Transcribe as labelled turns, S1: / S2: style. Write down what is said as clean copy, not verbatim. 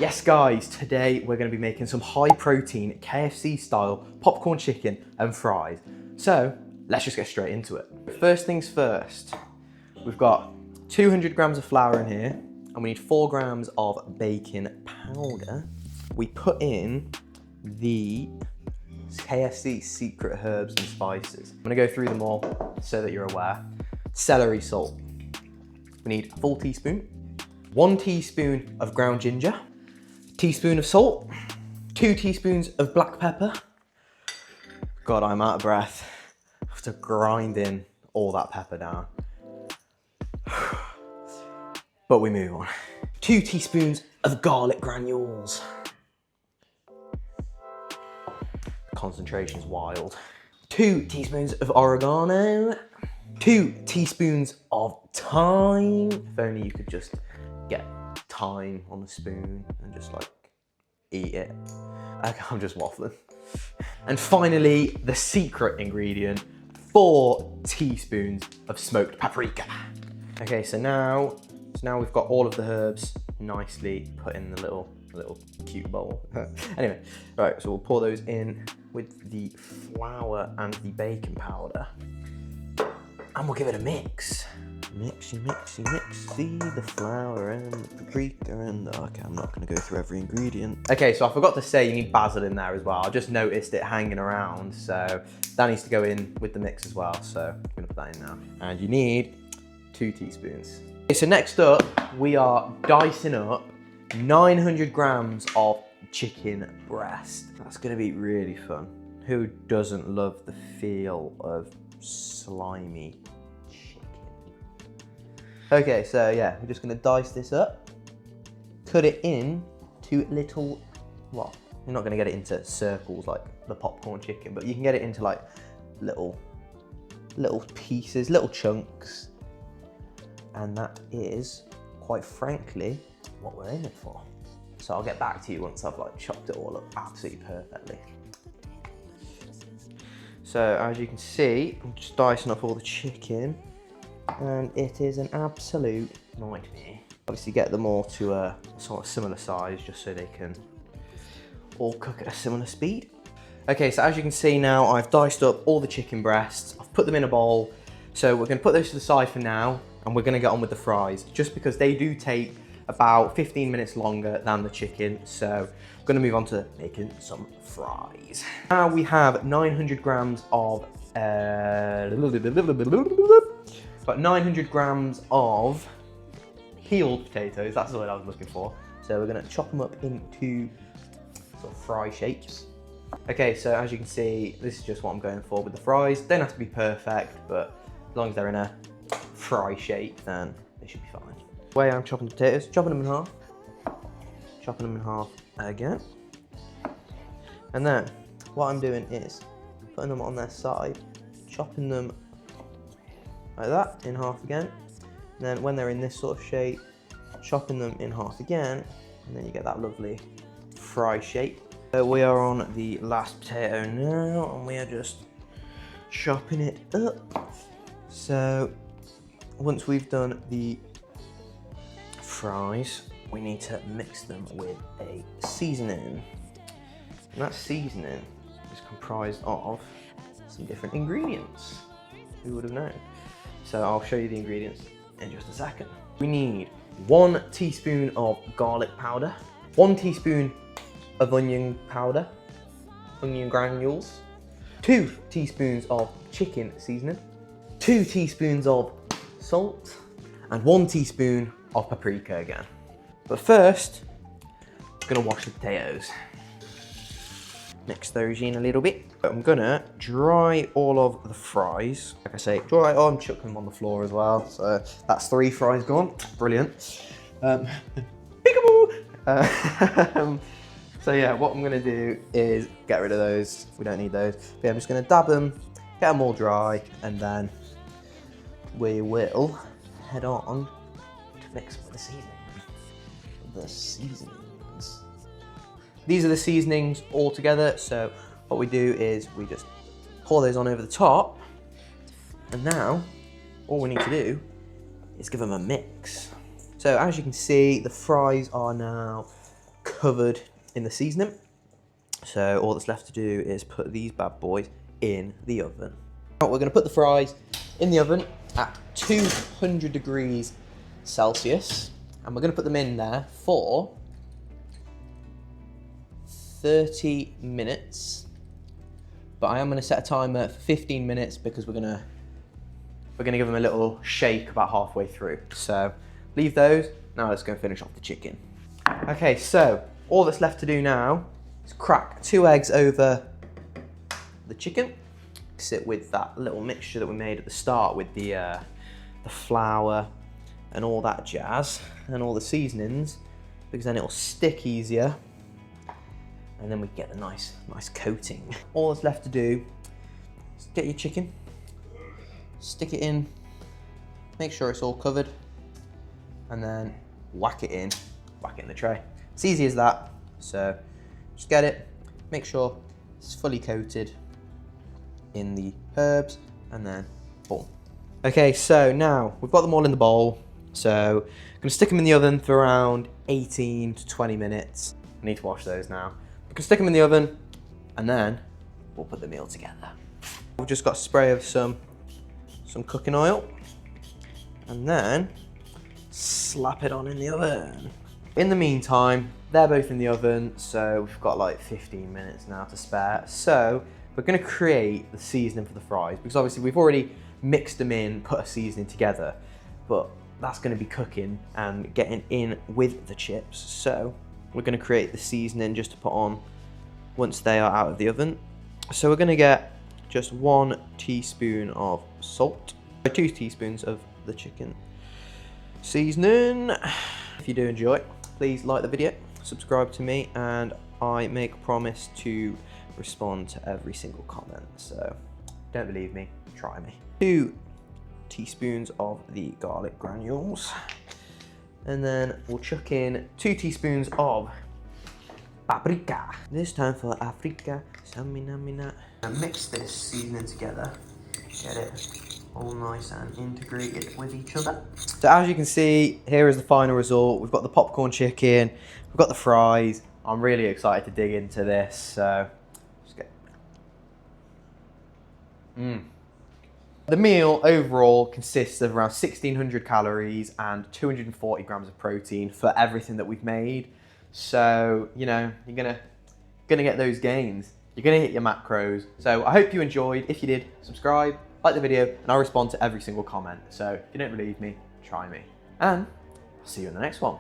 S1: Yes guys, today we're going to be making some high protein KFC style popcorn chicken and fries. So let's just get straight into it. First things first, we've got 200 grams of flour in here and we need 4 grams of baking powder. We put in the KFC secret herbs and spices. I'm going to go through them all so that you're aware. Celery salt. We need a full teaspoon. 1 teaspoon of ground ginger. Teaspoon of salt, 2 teaspoons of black pepper. God, I'm out of breath. I have to grind in all that pepper down. But we move on. 2 teaspoons of garlic granules. Concentration's wild. 2 teaspoons of oregano. 2 teaspoons of thyme. If only you could just get thyme on the spoon and just like eat it. I'm just waffling. And finally, the secret ingredient, 4 teaspoons of smoked paprika. Okay, so now we've got all of the herbs nicely put in the little cute bowl. Anyway, right, so we'll pour those in with the flour and the baking powder. And we'll give it a mix. Mixy, the flour and the paprika and okay, I'm not gonna go through every ingredient. Okay, so I forgot to say you need basil in there as well. I just noticed it hanging around, so that needs to go in with the mix as well. So I'm gonna put that in now. And you need 2 teaspoons. Okay, so next up, we are dicing up 900 grams of chicken breast. That's gonna be really fun. Who doesn't love the feel of slimy chicken? Okay, so yeah, we're just gonna dice this up, cut it in to little, well, you're not gonna get it into circles like the popcorn chicken, but you can get it into like little pieces, little chunks, and that is, quite frankly, what we're aiming for. So I'll get back to you once I've like chopped it all up absolutely perfectly. So as you can see, I'm just dicing up all the chicken and it is an absolute nightmare. Obviously get them all to a sort of similar size just so they can all cook at a similar speed. Okay, so as you can see now, I've diced up all the chicken breasts, I've put them in a bowl. So we're gonna put those to the side for now and we're gonna get on with the fries just because they do take about 15 minutes longer than the chicken. So I'm gonna move on to making some fries. Now we have 900 grams of, about 900 grams of peeled potatoes. That's the word I was looking for. So we're gonna chop them up into sort of fry shapes. Okay, so as you can see, this is just what I'm going for with the fries. Don't have to be perfect, but as long as they're in a fry shape, then they should be fine. The way I'm chopping the potatoes, chopping them in half, chopping them in half again. And then what I'm doing is putting them on their side, chopping them like that in half again. And then when they're in this sort of shape, chopping them in half again, and then you get that lovely fry shape. So we are on the last potato now, and we are just chopping it up. So once we've done the fries, we need to mix them with a seasoning. And that seasoning is comprised of some different ingredients. Who would have known? So I'll show you the ingredients in just a second. We need 1 teaspoon of garlic powder, 1 teaspoon of onion powder, onion granules, 2 teaspoons of chicken seasoning, 2 teaspoons of salt, and 1 teaspoon of paprika again. But first, I'm gonna wash the potatoes. Mix those in a little bit. I'm gonna dry all of the fries. Like I say, dry, I'm chucking them on the floor as well. So that's 3 fries gone, brilliant. Peekaboo! So yeah, what I'm gonna do is get rid of those. We don't need those. But yeah, I'm just gonna dab them, get them all dry, and then we will head on to mix with the seasoning. The seasonings. These are the seasonings all together. So what we do is we just pour those on over the top. And now all we need to do is give them a mix. So as you can see, the fries are now covered in the seasoning. So all that's left to do is put these bad boys in the oven. We're going to put the fries in the oven at 200 degrees Celsius, and we're going to put them in there for 30 minutes. But I am going to set a timer for 15 minutes because we're going to give them a little shake about halfway through. So leave those. Now let's go and finish off the chicken. Okay, so all that's left to do now is crack 2 eggs over the chicken. Mix it with that little mixture that we made at the start with the flour and all that jazz and all the seasonings, because then it'll stick easier and then we get the nice coating. All that's left to do is get your chicken, stick it in, make sure it's all covered, and then whack it in the tray. It's easy as that. So just get it, make sure it's fully coated in the herbs, and then boom. Okay, so now we've got them all in the bowl. So I'm gonna stick them in the oven for around 18 to 20 minutes. I need to wash those now. We can stick them in the oven and then we'll put the meal together. We've just got a spray of some cooking oil and then slap it on in the oven. In the meantime, they're both in the oven, so we've got like 15 minutes now to spare. So we're gonna create the seasoning for the fries, because obviously we've already mixed them in, put a seasoning together, but that's gonna be cooking and getting in with the chips. So we're gonna create the seasoning just to put on once they are out of the oven. So we're gonna get just 1 teaspoon of salt, 2 teaspoons of the chicken seasoning. If you do enjoy, please like the video, subscribe to me, and I make a promise to respond to every single comment. So don't believe me, try me. 2 teaspoons of the garlic granules, and then we'll chuck in 2 teaspoons of paprika. This time for Africa. And mix this seasoning together, get it all nice and integrated with each other. So as you can see, here is the final result. We've got the popcorn chicken, we've got the fries. I'm really excited to dig into this. So just get. The meal overall consists of around 1,600 calories and 240 grams of protein for everything that we've made. So, you know, you're gonna get those gains. You're gonna hit your macros. So I hope you enjoyed. If you did, subscribe, like the video, and I'll respond to every single comment. So if you don't believe me, try me. And I'll see you in the next one.